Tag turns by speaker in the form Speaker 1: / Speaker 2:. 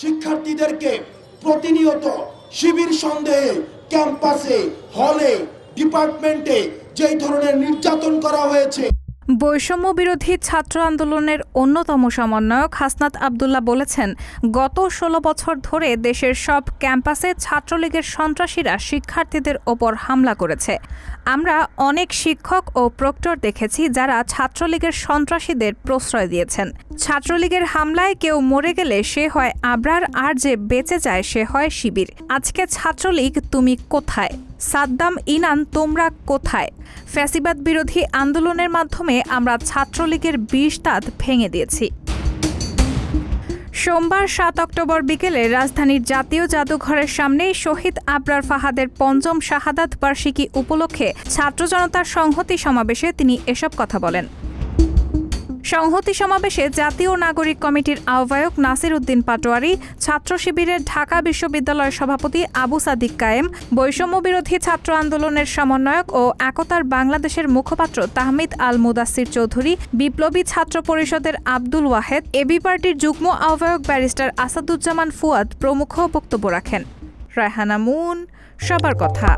Speaker 1: শিক্ষার্থীদেরকে প্রতিনিয়ত শিবির সন্দেহে ক্যাম্পাসে, হলে, ডিপার্টমেন্টে যেই ধরনের নির্যাতন করা হয়েছে।
Speaker 2: বৈষম্য বিরোধী ছাত্র আন্দোলনের অন্যতম সমন্বয়ক হাসনাত আব্দুল্লাহ বলেছেন, গত ১৬ বছর ধরে দেশের সব ক্যাম্পাসে ছাত্রলীগের সন্ত্রাসীরা শিক্ষার্থীদের ওপর হামলা করেছে। আমরা অনেক শিক্ষক ও প্রক্টর দেখেছি যারা ছাত্রলীগের সন্ত্রাসীদের প্রশ্রয় দিয়েছেন। ছাত্রলীগের হামলায় কেউ মরে গেলে সে হয় আবরার, আর যে বেঁচে যায় সে হয় শিবির। আজকে ছাত্রলীগ তুমি কোথায়? সাদ্দাম, ইনান তোমরা কোথায়? ফ্যাসিবাদ বিরোধী আন্দোলনের মাধ্যমে আমরা ছাত্রলীগের ২০ দাঁত ভেঙে দিয়েছি। সোমবার ৭ অক্টোবর বিকেলে রাজধানীর জাতীয় জাদুঘরের সামনে শহীদ আবরার ফাহাদের পঞ্চম শাহাদাত বার্ষিকী উপলক্ষে ছাত্র জনতার সংহতি সমাবেশে তিনি এসব কথা বলেন। সংহতি সমাবেশে জাতীয় নাগরিক কমিটির আহ্বায়ক নাসির উদ্দিন পাটোয়ারি, ছাত্র শিবিরের ঢাকা বিশ্ববিদ্যালয়ের সভাপতি আবু সাদিক কায়েম, বৈষম্য বিরোধী ছাত্র আন্দোলনের সমন্বয়ক ও একতার বাংলাদেশের মুখপাত্র তাহমিদ আল মুদাসির চৌধুরী, বিপ্লবী ছাত্র পরিষদের আব্দুল ওয়াহেদ, এবি পার্টির যুগ্ম আহ্বায়ক ব্যারিস্টার আসাদুজ্জামান ফুয়াদ প্রমুখ বক্তব্য রাখেন। রায়হানা মুন, সবার কথা।